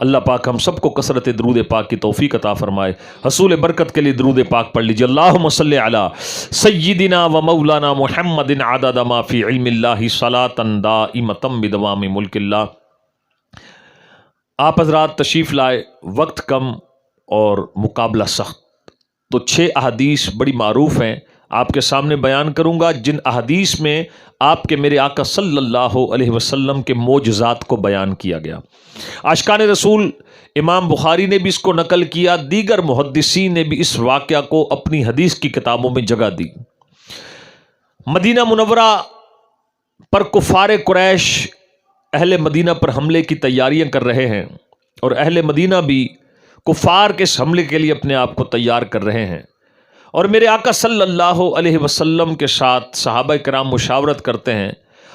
اللہ پاک ہم سب کو کثرت درود پاک کی توفیق عطا فرمائے. حصول برکت کے لیے درود پاک پڑھ لیجیے. اللہم صلی علی سیدنا و مولانا محمد عدد ما فی علم اللہ صلاۃ دائمۃ بدوام ملک اللہ. آپ حضرات تشریف لائے، وقت کم اور مقابلہ سخت، تو 6 احادیث بڑی معروف ہیں آپ کے سامنے بیان کروں گا، جن احادیث میں آپ کے میرے آقا صلی اللہ علیہ وسلم کے معجزات کو بیان کیا گیا. عاشقان رسول امام بخاری نے بھی اس کو نقل کیا، دیگر محدثین نے بھی اس واقعہ کو اپنی حدیث کی کتابوں میں جگہ دی. مدینہ منورہ پر کفار قریش اہل مدینہ پر حملے کی تیاریاں کر رہے ہیں، اور اہل مدینہ بھی کفار کے اس حملے کے لیے اپنے آپ کو تیار کر رہے ہیں. اور میرے آقا صلی اللہ علیہ وسلم کے ساتھ صحابہ کرام مشاورت کرتے ہیں،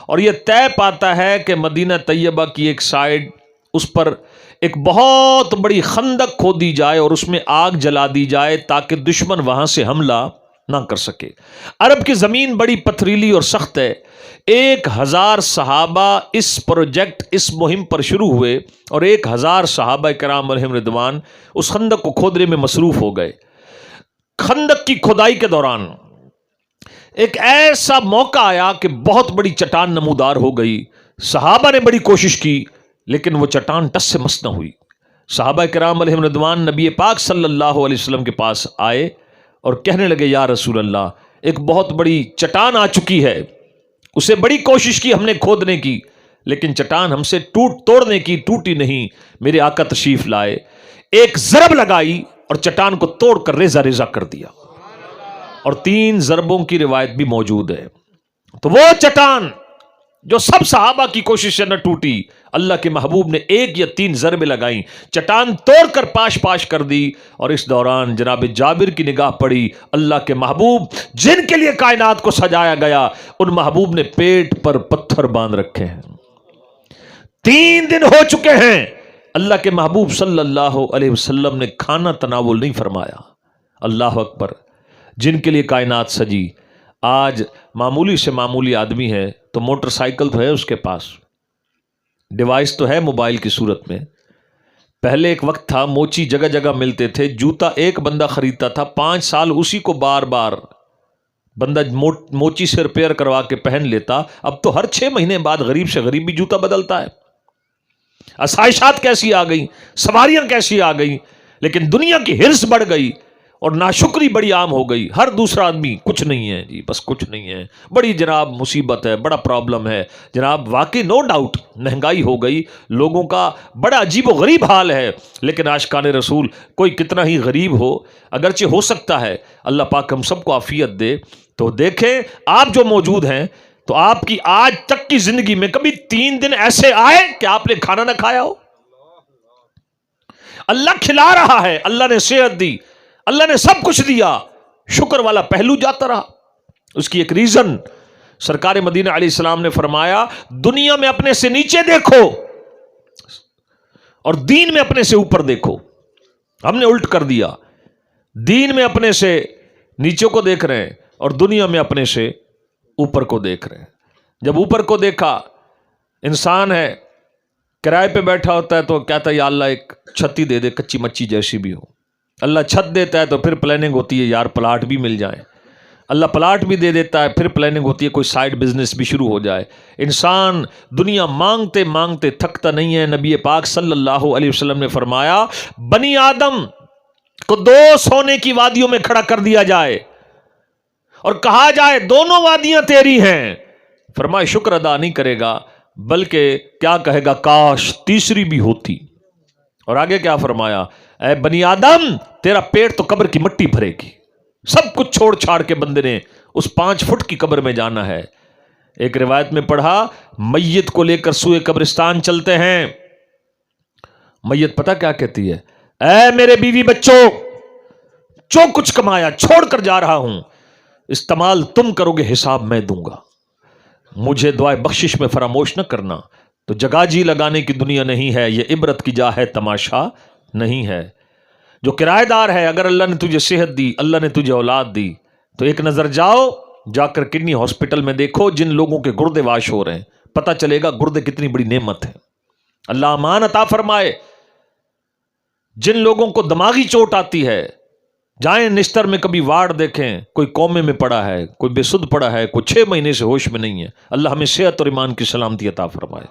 اور یہ طے پاتا ہے کہ مدینہ طیبہ کی ایک سائڈ، اس پر ایک بہت بڑی خندق کھودی جائے اور اس میں آگ جلا دی جائے تاکہ دشمن وہاں سے حملہ نہ کر سکے. عرب کی زمین بڑی پتھریلی اور سخت ہے. 1000 صحابہ اس پروجیکٹ، اس مہم پر شروع ہوئے، اور 1000 صحابہ کرام علیہم رضوان اس خندق کو کھودنے میں مصروف ہو گئے. خندق کی کھدائی کے دوران ایک ایسا موقع آیا کہ بہت بڑی چٹان نمودار ہو گئی. صحابہ نے بڑی کوشش کی لیکن وہ چٹان ٹس سے مس نہ ہوئی. صحابہ کرام علیہم رضوان نبی پاک صلی اللہ علیہ وسلم کے پاس آئے اور کہنے لگے، یا رسول اللہ، ایک بہت بڑی چٹان آ چکی ہے، اسے بڑی کوشش کی ہم نے کھودنے کی، لیکن چٹان ہم سے توڑنے کی ٹوٹی نہیں. میرے آقا تشریف لائے، ایک ضرب لگائی اور چٹان کو توڑ کر ریزہ ریزہ کر دیا، اور 3 ضربوں کی روایت بھی موجود ہے. تو وہ چٹان جو سب صحابہ کی کوشش سے نہ ٹوٹی، اللہ کے محبوب نے 1 یا 3 ضربیں لگائیں، چٹان توڑ کر پاش پاش کر دی. اور اس دوران جناب جابر کی نگاہ پڑی، اللہ کے محبوب جن کے لیے کائنات کو سجایا گیا، ان محبوب نے پیٹ پر پتھر باندھ رکھے ہیں. 3 دن ہو چکے ہیں، اللہ کے محبوب صلی اللہ علیہ وسلم نے کھانا تناول نہیں فرمایا. اللہ اکبر، جن کے لیے کائنات سجی. آج معمولی سے معمولی آدمی ہے تو موٹر سائیکل تو ہے اس کے پاس، ڈیوائس تو ہے موبائل کی صورت میں. پہلے ایک وقت تھا موچی جگہ جگہ ملتے تھے، جوتا ایک بندہ خریدتا تھا، 5 سال اسی کو بار بار بندہ موچی سے ریپیئر کروا کے پہن لیتا. اب تو ہر 6 مہینے بعد غریب سے غریب بھی جوتا بدلتا ہے. آسائشات کیسی آ گئیں، سواریاں کیسی آ گئیں، لیکن دنیا کی ہرس بڑھ گئی اور ناشکری بڑی عام ہو گئی. ہر دوسرا آدمی کچھ نہیں ہے جی، بس کچھ نہیں ہے، بڑی جناب مصیبت ہے، بڑا پرابلم ہے جناب. واقعی نو ڈاؤٹ مہنگائی ہو گئی، لوگوں کا بڑا عجیب و غریب حال ہے. لیکن عاشقان رسول کوئی کتنا ہی غریب ہو، اگرچہ ہو سکتا ہے اللہ پاک ہم سب کو عافیت دے، تو دیکھیں آپ جو موجود ہیں، تو آپ کی آج تک کی زندگی میں کبھی 3 دن ایسے آئے کہ آپ نے کھانا نہ کھایا ہو؟ اللہ کھلا رہا ہے، اللہ نے صحت دی، اللہ نے سب کچھ دیا، شکر والا پہلو جاتا رہا. اس کی ایک ریزن سرکار مدینہ علیہ السلام نے فرمایا، دنیا میں اپنے سے نیچے دیکھو اور دین میں اپنے سے اوپر دیکھو. ہم نے الٹ کر دیا، دین میں اپنے سے نیچے کو دیکھ رہے ہیں اور دنیا میں اپنے سے اوپر کو دیکھ رہے ہیں. جب اوپر کو دیکھا، انسان ہے کرائے پہ بیٹھا ہوتا ہے تو کہتا ہے یا اللہ ایک چھتی دے دے، کچی مچی جیسی بھی ہو. اللہ چھت دیتا ہے تو پھر پلاننگ ہوتی ہے یار پلاٹ بھی مل جائے. اللہ پلاٹ بھی دے دیتا ہے، پھر پلاننگ ہوتی ہے کوئی سائیڈ بزنس بھی شروع ہو جائے. انسان دنیا مانگتے مانگتے تھکتا نہیں ہے. نبی پاک صلی اللہ علیہ وسلم نے فرمایا، بنی آدم کو 2 سونے کی وادیوں میں کھڑا کر دیا جائے اور کہا جائے دونوں وادیاں تیری ہیں، فرمایا شکر ادا نہیں کرے گا، بلکہ کیا کہے گا، کاش تیسری بھی ہوتی. اور آگے کیا فرمایا، اے بنی آدم تیرا پیٹ تو قبر کی مٹی بھرے گی. سب کچھ چھوڑ چھاڑ کے بندے نے اس 5 فٹ کی قبر میں جانا ہے. ایک روایت میں پڑھا، میت کو لے کر سوئے قبرستان چلتے ہیں. میت پتہ کیا کہتی ہے، اے میرے بیوی بچوں، جو کچھ کمایا چھوڑ کر جا رہا ہوں، استعمال تم کرو گے، حساب میں دوں گا، مجھے دعائے بخشش میں فراموش نہ کرنا. تو جگہ جی لگانے کی دنیا نہیں ہے، یہ عبرت کی جا ہے، تماشا نہیں ہے. جو کرایہ دار ہے، اگر اللہ نے تجھے صحت دی، اللہ نے تجھے اولاد دی، تو ایک نظر جاؤ، جا کر کڈنی ہاسپٹل میں دیکھو جن لوگوں کے گردے واش ہو رہے ہیں، پتہ چلے گا گردے کتنی بڑی نعمت ہے. اللہ امان عطا فرمائے. جن لوگوں کو دماغی چوٹ آتی ہے جائیں نشتر میں کبھی وارڈ دیکھیں، کوئی کومے میں پڑا ہے، کوئی بے سدھ پڑا ہے، کوئی 6 مہینے سے ہوش میں نہیں ہے. اللہ ہمیں صحت اور ایمان کی سلامتی عطا فرمائے.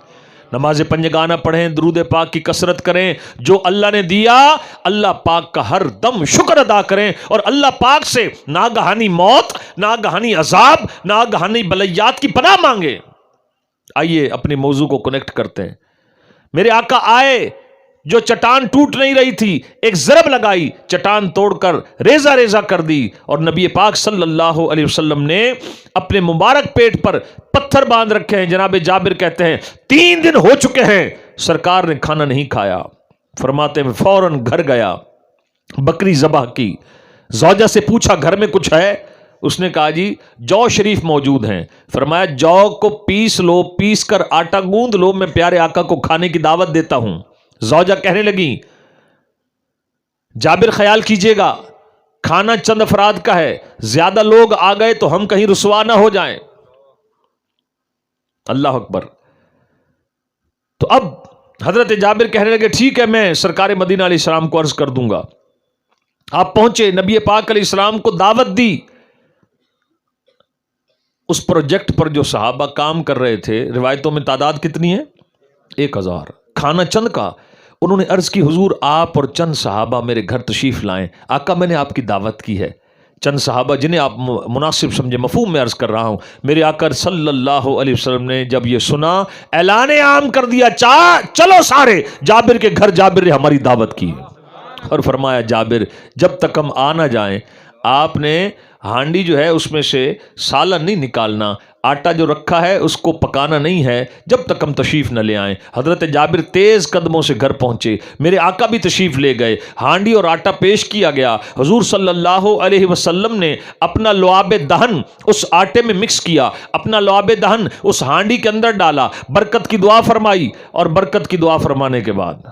نماز پنجگانہ پڑھیں، درود پاک کی کثرت کریں. جو اللہ نے دیا اللہ پاک کا ہر دم شکر ادا کریں اور اللہ پاک سے ناگہانی موت، ناگہانی عذاب، ناگہانی بلیات کی پناہ مانگیں. آئیے اپنے موضوع کو کنیکٹ کرتے ہیں. میرے آقا آئے، جو چٹان ٹوٹ نہیں رہی تھی ایک ضرب لگائی، چٹان توڑ کر ریزہ ریزہ کر دی، اور نبی پاک صلی اللہ علیہ وسلم نے اپنے مبارک پیٹ پر پتھر باندھ رکھے ہیں. جناب جابر کہتے ہیں 3 دن ہو چکے ہیں سرکار نے کھانا نہیں کھایا. فرماتے ہیں فوراً گھر گیا، بکری ذبح کی، زوجہ سے پوچھا گھر میں کچھ ہے؟ اس نے کہا جی جو شریف موجود ہیں. فرمایا جو کو پیس لو، پیس کر آٹا گوندھ لو، میں پیارے آقا کو کھانے کی دعوت دیتا ہوں. زوجہ کہنے لگی جابر خیال کیجئے گا کھانا چند افراد کا ہے، زیادہ لوگ آ گئے تو ہم کہیں رسوا نہ ہو جائیں. اللہ اکبر. تو اب حضرت جابر کہنے لگے ٹھیک ہے میں سرکار مدینہ علیہ السلام کو عرض کر دوں گا. آپ پہنچے، نبی پاک علیہ السلام کو دعوت دی. اس پروجیکٹ پر جو صحابہ کام کر رہے تھے، روایتوں میں تعداد کتنی ہے؟ 1000. کھانا چند کا. انہوں نے عرض کی حضور آپ اور چند صحابہ میرے گھر تشریف لائیں. آقا میں نے آپ کی دعوت کی ہے. چند صحابہ جنہیں آپ مناسب سمجھے، مفہوم میں عرض کر رہا ہوں. میرے آقا صلی اللہ علیہ وسلم نے جب یہ سنا اعلان عام کر دیا چلو سارے جابر کے گھر، جابر نے ہماری دعوت کی. اور فرمایا جابر جب تک ہم آ نہ جائیں آپ نے ہانڈی جو ہے اس میں سے سالن نہیں نکالنا، آٹا جو رکھا ہے اس کو پکانا نہیں ہے جب تک ہم تشریف نہ لے آئیں. حضرت جابر تیز قدموں سے گھر پہنچے، میرے آقا بھی تشریف لے گئے. ہانڈی اور آٹا پیش کیا گیا. حضور صلی اللہ علیہ وسلم نے اپنا لعاب دہن اس آٹے میں مکس کیا، اپنا لعاب دہن اس ہانڈی کے اندر ڈالا، برکت کی دعا فرمائی. اور برکت کی دعا فرمانے کے بعد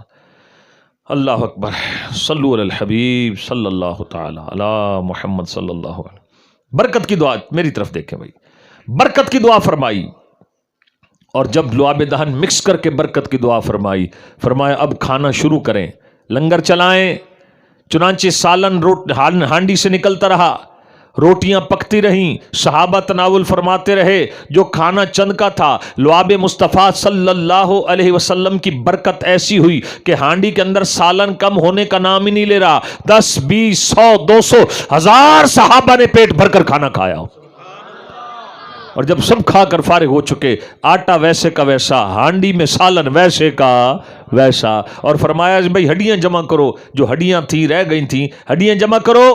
اللہ اکبر، صلو علی الحبیب صلی اللہ تعالی علی محمد صلی اللہ علیہ. برکت کی دعا، میری طرف دیکھیں بھائی، برکت کی دعا فرمائی. اور جب لعاب دہن مکس کر کے برکت کی دعا فرمائی، فرمایا اب کھانا شروع کریں، لنگر چلائیں. چنانچہ سالن ہانڈی سے نکلتا رہا، روٹیاں پکتی رہیں، صحابہ تناول فرماتے رہے. جو کھانا چند کا تھا، لعاب مصطفیٰ صلی اللہ علیہ وسلم کی برکت ایسی ہوئی کہ ہانڈی کے اندر سالن کم ہونے کا نام ہی نہیں لے رہا. 10 20 100 200 1000 صحابہ نے پیٹ بھر کر کھانا کھایا. اور جب سب کھا کر فارغ ہو چکے، آٹا ویسے کا ویسا، ہانڈی میں سالن ویسے کا ویسا. اور فرمایا بھائی ہڈیاں جمع کرو، جو ہڈیاں تھیں رہ گئی تھیں ہڈیاں جمع کرو.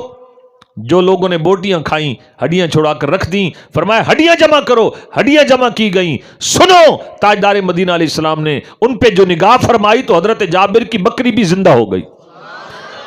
جو لوگوں نے بوٹیاں کھائیں ہڈیاں چھوڑا کر رکھ دیں. فرمایا ہڈیاں جمع کرو، ہڈیاں جمع کی گئیں. سنو تاجدار مدینہ علیہ السلام نے ان پہ جو نگاہ فرمائی تو حضرت جابر کی بکری بھی زندہ ہو گئی.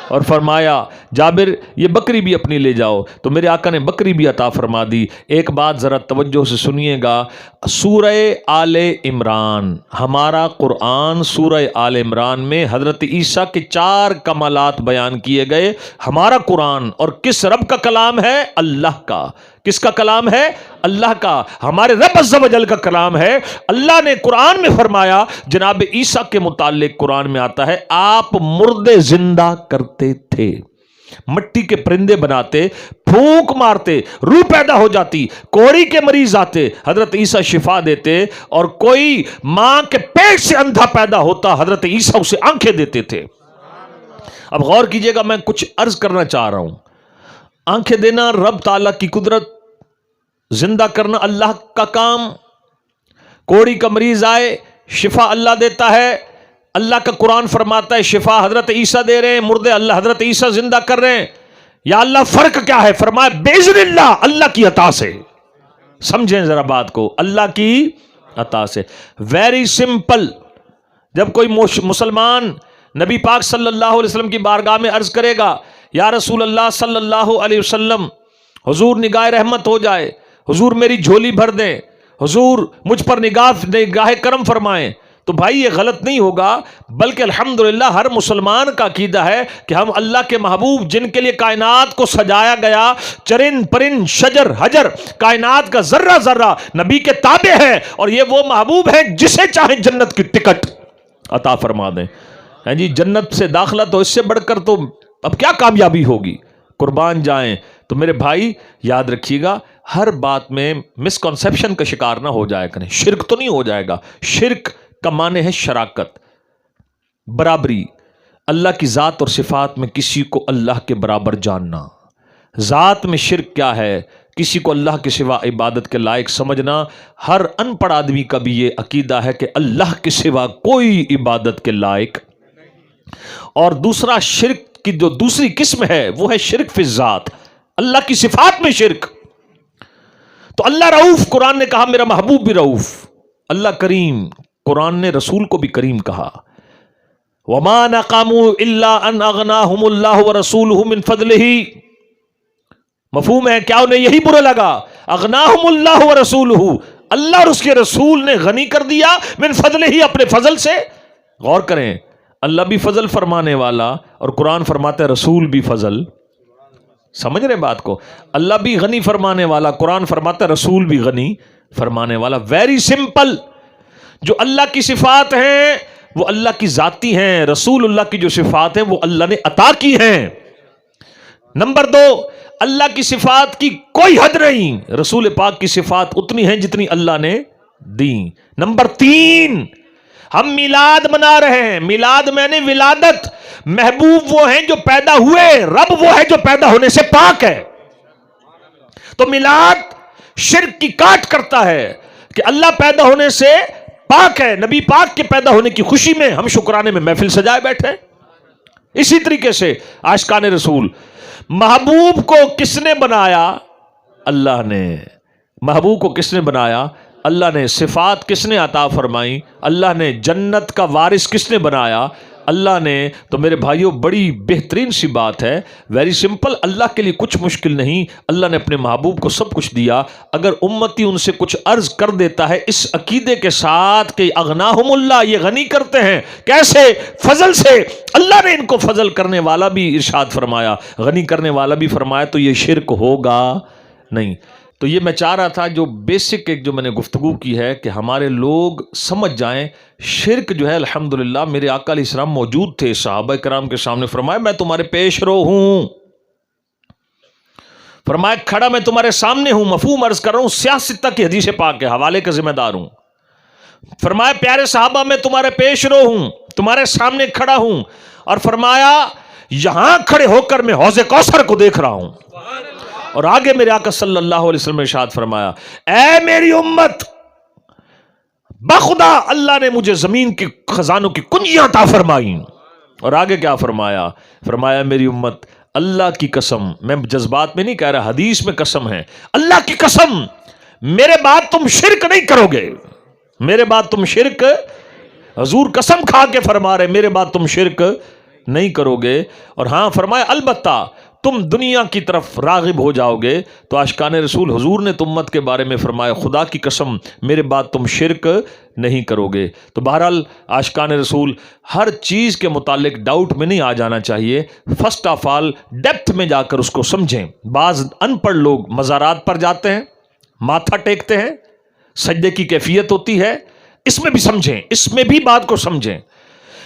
اور فرمایا جابر یہ بکری بھی اپنی لے جاؤ. تو میرے آقا نے بکری بھی عطا فرما دی. ایک بات ذرا توجہ سے سنیے گا، سورہ آل عمران، ہمارا قرآن سورہ آل عمران میں حضرت عیسیٰ کے 4 کمالات بیان کیے گئے. ہمارا قرآن اور کس رب کا کلام ہے؟ اللہ کا. کس کا کلام ہے؟ اللہ کا. ہمارے رب عز و جل کا کلام ہے. اللہ نے قرآن میں فرمایا، جناب عیسیٰ کے متعلق قرآن میں آتا ہے آپ مردے زندہ کرتے تھے، مٹی کے پرندے بناتے، پھونک مارتے، روح پیدا ہو جاتی، کوڑی کے مریض آتے، حضرت عیسیٰ شفا دیتے. اور کوئی ماں کے پیٹ سے اندھا پیدا ہوتا، حضرت عیسیٰ اسے آنکھیں دیتے تھے. اب غور کیجئے گا، میں کچھ عرض کرنا چاہ رہا ہوں. آنکھیں دینا رب تعالیٰ کی قدرت، زندہ کرنا اللہ کا کام. کوڑی کا مریض آئے شفا اللہ دیتا ہے. اللہ کا قرآن فرماتا ہے شفا حضرت عیسیٰ دے رہے ہیں، مردے اللہ حضرت عیسیٰ زندہ کر رہے ہیں. یا اللہ فرق کیا ہے؟ فرمایا باذن اللہ، اللہ کی عطا سے. سمجھیں ذرا بات کو، اللہ کی عطا سے. Very simple. جب کوئی مسلمان نبی پاک صلی اللہ علیہ وسلم کی بارگاہ میں عرض کرے گا یا رسول اللہ صلی اللہ علیہ وسلم حضور نگاہ رحمت ہو جائے، حضور میری جھولی بھر دیں، حضور مجھ پر نگاہ کرم فرمائیں، تو بھائی یہ غلط نہیں ہوگا، بلکہ الحمدللہ ہر مسلمان کا عقیدہ ہے کہ ہم اللہ کے محبوب جن کے لیے کائنات کو سجایا گیا، چرند پرند شجر حجر، کائنات کا ذرہ ذرہ نبی کے تابع ہے، اور یہ وہ محبوب ہیں جسے چاہیں جنت کی ٹکٹ عطا فرما دیں. ہاں جی، جنت سے داخلہ تو اس سے بڑھ کر تو اب کیا کامیابی ہوگی، قربان جائیں۔ تو میرے بھائی یاد رکھیے گا، ہر بات میں مسکنسیپشن کا شکار نہ ہو جائے کریں۔ شرک تو نہیں ہو جائے گا، شرک کا معنی ہے شراکت، برابری، اللہ کی ذات اور صفات میں کسی کو اللہ کے برابر جاننا۔ ذات میں شرک کیا ہے؟ کسی کو اللہ کے سوا عبادت کے لائق سمجھنا۔ ہر ان پڑھ آدمی کا بھی یہ عقیدہ ہے کہ اللہ کے سوا کوئی عبادت کے لائق۔ اور دوسرا شرک کی جو دوسری قسم ہے وہ ہے شرک فی الذات، اللہ کی صفات میں شرک۔ تو اللہ رؤوف، قرآن نے کہا میرا محبوب بھی رؤوف، اللہ کریم، قرآن نے رسول کو بھی کریم کہا۔ وَمَا نَقَمُوا إِلَّا أَنْ أَغْنَاهُمُ اللَّهُ وَرَسُولُهُ مِنْ فَضْلِهِ۔ مفہوم ہے کیا انہیں یہی برا لگا؟ اغناہم اللہ ورسولہ، اللہ اور اس کے رسول نے غنی کر دیا، من فضلہ، اپنے فضل سے۔ غور کریں، اللہ بھی فضل فرمانے والا اور قرآن فرماتا ہے رسول بھی فضل۔ سمجھ رہے بات کو؟ اللہ بھی غنی فرمانے والا، قرآن فرماتا ہے رسول بھی غنی فرمانے والا۔ ویری سمپل، جو اللہ کی صفات ہیں وہ اللہ کی ذاتی ہیں، رسول اللہ کی جو صفات ہیں وہ اللہ نے عطا کی ہیں۔ نمبر 2، اللہ کی صفات کی کوئی حد نہیں، رسول پاک کی صفات اتنی ہیں جتنی اللہ نے دی۔ نمبر 3، ہم میلاد منا رہے ہیں، میلاد میں نے ولادت، محبوب وہ ہیں جو پیدا ہوئے، رب وہ ہے جو پیدا ہونے سے پاک ہے۔ تو میلاد شرک کی کاٹ کرتا ہے کہ اللہ پیدا ہونے سے پاک ہے، نبی پاک کے پیدا ہونے کی خوشی میں ہم شکرانے میں محفل سجائے بیٹھے۔ اسی طریقے سے عاشقان رسول، محبوب کو کس نے بنایا؟ اللہ نے۔ محبوب کو کس نے بنایا؟ اللہ نے۔ صفات کس نے عطا فرمائی؟ اللہ نے۔ جنت کا وارث کس نے بنایا؟ اللہ نے۔ تو میرے بھائیوں بڑی بہترین سی بات ہے، ویری سمپل، اللہ کے لیے کچھ مشکل نہیں، اللہ نے اپنے محبوب کو سب کچھ دیا۔ اگر امتی ان سے کچھ عرض کر دیتا ہے اس عقیدے کے ساتھ کہ اغناہم اللہ، یہ غنی کرتے ہیں، کیسے؟ فضل سے، اللہ نے ان کو فضل کرنے والا بھی ارشاد فرمایا، غنی کرنے والا بھی فرمایا، تو یہ شرک ہوگا نہیں۔ تو یہ میں چاہ رہا تھا جو بیسک ایک جو میں نے گفتگو کی ہے کہ ہمارے لوگ سمجھ جائیں شرک جو ہے، الحمدللہ میرے آقا علیہ السلام موجود تھے، صحابہ کرام کے سامنے فرمایا میں تمہارے پیش رو ہوں، فرمایا کھڑا میں تمہارے سامنے ہوں، مفہوم عرض کر رہا ہوں، سیاستہ کی حدیث پاک کے حوالے کا ذمہ دار ہوں۔ فرمایا پیارے صحابہ میں تمہارے پیش رو ہوں، تمہارے سامنے کھڑا ہوں، اور فرمایا یہاں کھڑے ہو کر میں حوض کوثر کو دیکھ رہا ہوں۔ اور آگے میرے آقا صلی اللہ علیہ وسلم نے ارشاد فرمایا اے میری امت، بخدا اللہ نے مجھے زمین کے خزانوں کی کنجیاں عطا فرمائیں۔ اور آگے کیا فرمایا؟ فرمایا میری امت، اللہ کی قسم، میں جذبات میں نہیں کہہ رہا، حدیث میں قسم ہے، اللہ کی قسم میرے بعد تم شرک نہیں کرو گے، میرے بعد تم شرک، حضور قسم کھا کے فرما رہے میرے بعد تم شرک نہیں کرو گے۔ اور ہاں فرمایا البتہ تم دنیا کی طرف راغب ہو جاؤ گے۔ تو عاشقان رسول حضور نے امت کے بارے میں فرمایا خدا کی قسم میرے بعد تم شرک نہیں کرو گے۔ تو بہرحال عاشقان رسول ہر چیز کے متعلق ڈاؤٹ میں نہیں آ جانا چاہیے، فرسٹ آف آل ڈیپتھ میں جا کر اس کو سمجھیں۔ بعض ان پڑھ لوگ مزارات پر جاتے ہیں، ماتھا ٹیکتے ہیں، سجدے کی کیفیت ہوتی ہے، اس میں بھی سمجھیں، اس میں بھی بات کو سمجھیں۔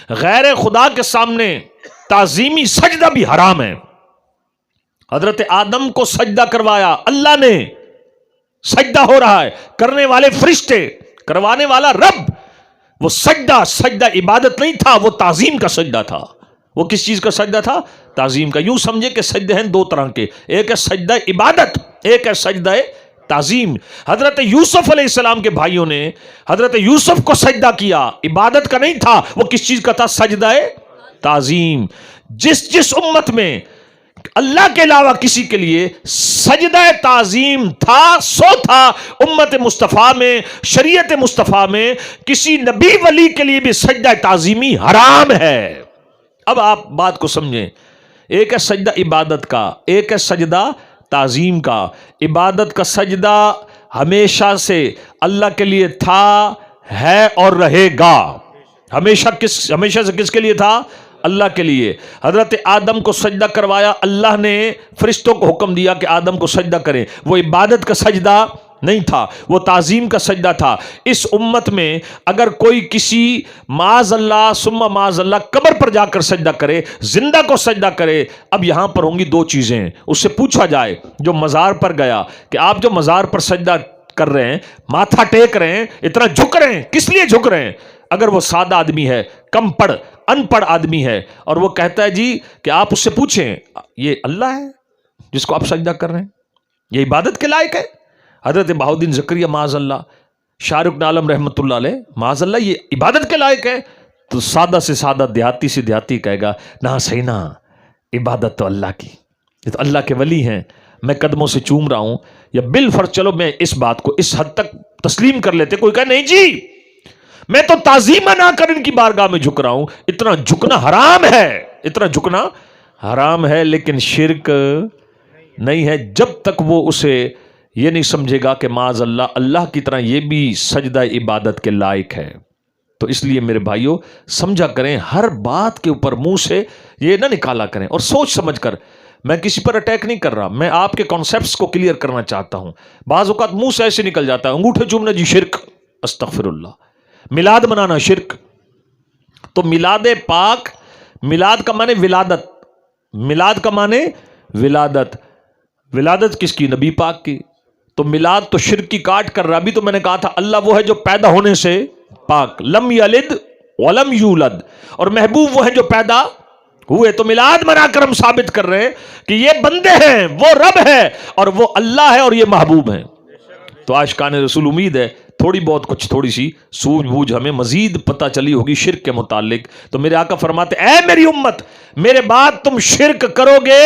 غیر خدا کے سامنے تعظیمی سجدہ بھی حرام ہے۔ حضرت آدم کو سجدہ کروایا اللہ نے، سجدہ ہو رہا ہے، کرنے والے فرشتے، کروانے والا رب۔ وہ سجدہ عبادت نہیں تھا، وہ تعظیم کا سجدہ تھا۔ وہ کس چیز کا سجدہ تھا؟ تعظیم کا۔ یوں سمجھے کہ سجدے ہیں دو طرح کے، ایک ہے سجدہ عبادت، ایک ہے سجدہ تعظیم۔ حضرت یوسف علیہ السلام کے بھائیوں نے حضرت یوسف کو سجدہ کیا، عبادت کا نہیں تھا، وہ کس چیز کا تھا؟ سجدہ تعظیم۔ جس امت میں اللہ کے علاوہ کسی کے لیے سجدہ تعظیم تھا، سو تھا امت مصطفیٰ میں، شریعت مصطفیٰ میں کسی نبی ولی کے لیے بھی سجدہ تعظیمی حرام ہے۔ اب آپ بات کو سمجھیں، ایک ہے سجدہ عبادت کا، ایک ہے سجدہ تعظیم کا۔ عبادت کا سجدہ ہمیشہ سے اللہ کے لیے تھا، ہے اور رہے گا۔ ہمیشہ سے کس کے لیے تھا؟ اللہ کے لیے۔ حضرت آدم کو سجدہ کروایا اللہ نے، فرشتوں کو حکم دیا کہ آدم کو سجدہ کریں، وہ عبادت کا سجدہ نہیں تھا، وہ تعظیم کا سجدہ تھا۔ اس امت میں اگر کوئی کسی معاذ اللہ ثم معاذ اللہ قبر پر جا کر سجدہ کرے، زندہ کو سجدہ کرے، اب یہاں پر ہوں گی دو چیزیں۔ اس سے پوچھا جائے جو مزار پر گیا کہ آپ جو مزار پر سجدہ کر رہے ہیں، ماتھا ٹیک رہے ہیں، اتنا جھک رہے ہیں، کس لیے جھک رہے ہیں؟ اگر وہ سادہ آدمی ہے، کم پڑھ ان پڑھ آدمی ہے، اور وہ کہتا ہے جی کہ آپ اس سے پوچھیں یہ اللہ ہے جس کو آپ سجدہ کر رہے ہیں، یہ عبادت کے لائق ہے؟ حضرت بہاؤالدین زکریا معاذ اللہ، شاہ رخ عالم رحمۃ اللہ علیہ معاذ اللہ، یہ عبادت کے لائق ہے؟ تو سادہ سے سادہ دیہاتی سے دیہاتی کہے گا نہ صحیح نہ، عبادت تو اللہ کی، یہ تو اللہ کے ولی ہیں، میں قدموں سے چوم رہا ہوں، یا بالفرض چلو میں اس بات کو اس حد تک تسلیم کر لیتے، کوئی کہے نہیں جی میں تو تعظیم نہ کر ان کی بارگاہ میں جھک رہا ہوں، اتنا جھکنا حرام ہے، اتنا جھکنا حرام ہے، لیکن شرک نہیں ہے جب تک وہ اسے یہ نہیں سمجھے گا کہ معاذ اللہ اللہ کی طرح یہ بھی سجدہ عبادت کے لائق ہے۔ تو اس لیے میرے بھائیوں سمجھا کریں، ہر بات کے اوپر منہ سے یہ نہ نکالا کریں، اور سوچ سمجھ کر۔ میں کسی پر اٹیک نہیں کر رہا، میں آپ کے کانسیپٹس کو کلیئر کرنا چاہتا ہوں۔ بعض اوقات منہ سے ایسے نکل جاتا ہے انگوٹھے چومنا جی شرک، استغفر اللہ، میلاد منانا شرک۔ تو میلاد پاک، میلاد کا معنی ولادت، میلاد کا معنی ولادت، ولادت کس کی؟ نبی پاک کی۔ تو میلاد تو شرک کی کاٹ کر رہا۔ ابھی تو میں نے کہا تھا اللہ وہ ہے جو پیدا ہونے سے پاک، لم یلد ولم یولد، اور محبوب وہ ہے جو پیدا ہوئے۔ تو میلاد منا کر ہم ثابت کر رہے ہیں کہ یہ بندے ہیں، وہ رب ہے، اور وہ اللہ ہے، اور یہ محبوب ہیں۔ تو عاشقان رسول امید ہے تھوڑی بہت کچھ تھوڑی سی سوجھ بوجھ ہمیں مزید پتہ چلی ہوگی شرک کے متعلق۔ تو میرے آقا فرماتے اے میری امت، میرے بعد تم شرک کرو گے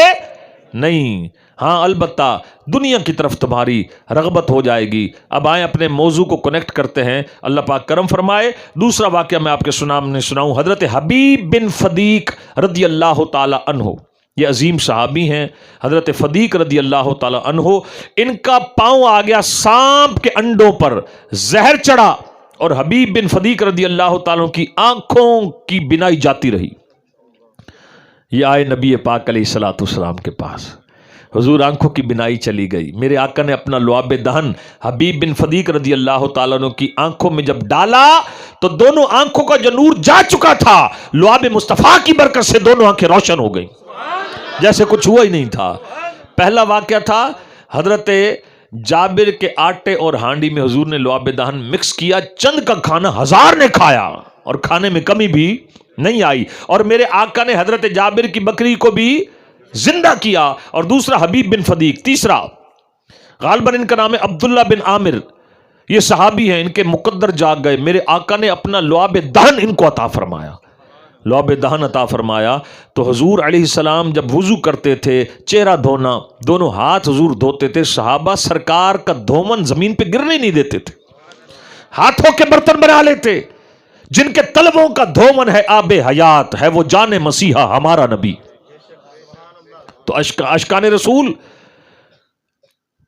نہیں، ہاں البتہ دنیا کی طرف تمہاری رغبت ہو جائے گی۔ اب آئیں اپنے موضوع کو کنیکٹ کرتے ہیں، اللہ پاک کرم فرمائے۔ دوسرا واقعہ میں آپ کے سامنے سناؤں، حضرت حبیب بن فدیق رضی اللہ تعالی عنہ، یہ عظیم صحابی ہیں، حضرت فدیق رضی اللہ تعالی عنہ، ان کا پاؤں آ گیا سانپ کے انڈوں پر، زہر چڑھا، اور حبیب بن فدیق رضی اللہ تعالی عنہ کی آنکھوں کی بینائی جاتی رہی۔ یہ آئے نبی پاک علیہ الصلوۃ والسلام کے پاس، حضور آنکھوں کی بینائی چلی گئی۔ میرے آقا نے اپنا لعاب دہن حبیب بن فدیق رضی اللہ تعالیٰ عنہ کی آنکھوں میں جب ڈالا تو دونوں آنکھوں کا جو نور جا چکا تھا، لعاب مصطفیٰ کی برکت سے دونوں آنکھیں روشن ہو گئیں جیسے کچھ ہوا ہی نہیں تھا۔ پہلا واقعہ تھا حضرت جابر کے آٹے اور ہانڈی میں حضور نے لعاب دہن مکس کیا، چند کا کھانا 1000 نے کھایا اور کھانے میں کمی بھی نہیں آئی، اور میرے آقا نے حضرت جابر کی بکری کو بھی زندہ کیا۔ اور دوسرا حبیب بن فدیق، تیسرا غالباً ان کا نام ہے عبداللہ بن عامر، یہ صحابی ہیں، ان کے مقدر جاگ گئے، میرے آقا نے اپنا لعاب دہن ان کو عطا فرمایا، لعاب دہن عطا فرمایا۔ تو حضور علیہ السلام جب وضو کرتے تھے، چہرہ دھونا، دونوں ہاتھ حضور دھوتے تھے، صحابہ سرکار کا دھومن زمین پہ گرنے نہیں دیتے تھے، ہاتھوں کے برتن بنا لیتے۔ جن کے طلبوں کا دھومن ہے آب حیات، ہے وہ جان مسیحا ہمارا نبی۔ تو اشکان رسول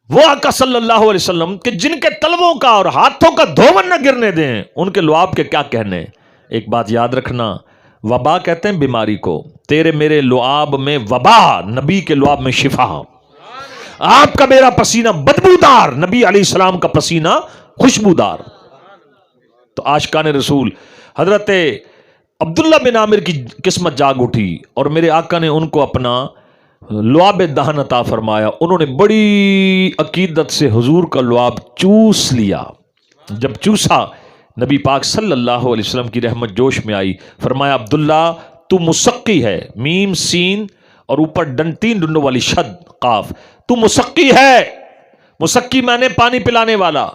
وہ آقا صلی اللہ علیہ وسلم کہ جن کے طلبوں کا اور ہاتھوں کا دھومن نہ گرنے دیں، ان کے لعاب کے کیا کہنے۔ ایک بات یاد رکھنا، وبا کہتے ہیں بیماری کو، تیرے میرے لعاب میں وبا، نبی کے لعاب میں شفا۔ آپ کا میرا پسینہ بدبودار، نبی علیہ السلام کا پسینہ خوشبودار۔ تو عاشقان رسول حضرت عبداللہ بن عامر کی قسمت جاگ اٹھی، اور میرے آقا نے ان کو اپنا لعاب دہن عطا فرمایا۔ انہوں نے بڑی عقیدت سے حضور کا لعاب چوس لیا۔ جب چوسا، نبی پاک صلی اللہ علیہ وسلم کی رحمت جوش میں آئی، فرمایا عبداللہ تو مسقی ہے، میم سین اور اوپر 3 ڈنڈوں والی شد قاف، تو مسقی ہے، مسقی معنی پانی پلانے والا،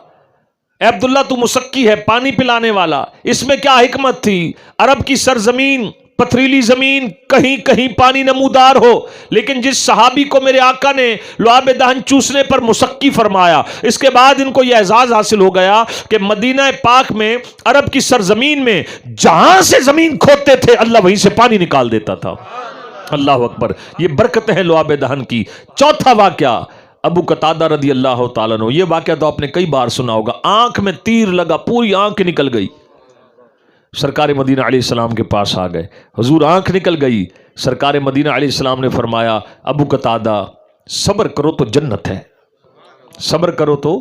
اے عبداللہ تو مسقی ہے، پانی پلانے والا۔ اس میں کیا حکمت تھی؟ عرب کی سرزمین، پتھریلی زمین، کہیں کہیں پانی نمودار ہو، لیکن جس صحابی کو میرے آقا نے لعاب دہن چوسنے پر مسقی فرمایا، اس کے بعد ان کو یہ اعزاز حاصل ہو گیا کہ مدینہ پاک میں، عرب کی سرزمین میں، جہاں سے زمین کھودتے تھے اللہ وہیں سے پانی نکال دیتا تھا۔ اللہ اکبر، یہ برکتیں ہیں لعاب دہن کی۔ چوتھا واقعہ ابو قتادہ رضی اللہ تعالیٰ عنہ، یہ واقعہ تو آپ نے کئی بار سنا ہوگا، آنکھ میں تیر لگا، پوری آنکھ نکل گئی، سرکار مدینہ علیہ السلام کے پاس آ گئے، حضور آنکھ نکل گئی، سرکار مدینہ علیہ السلام نے فرمایا ابو قتادہ صبر کرو تو جنت ہے، صبر کرو تو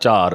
4।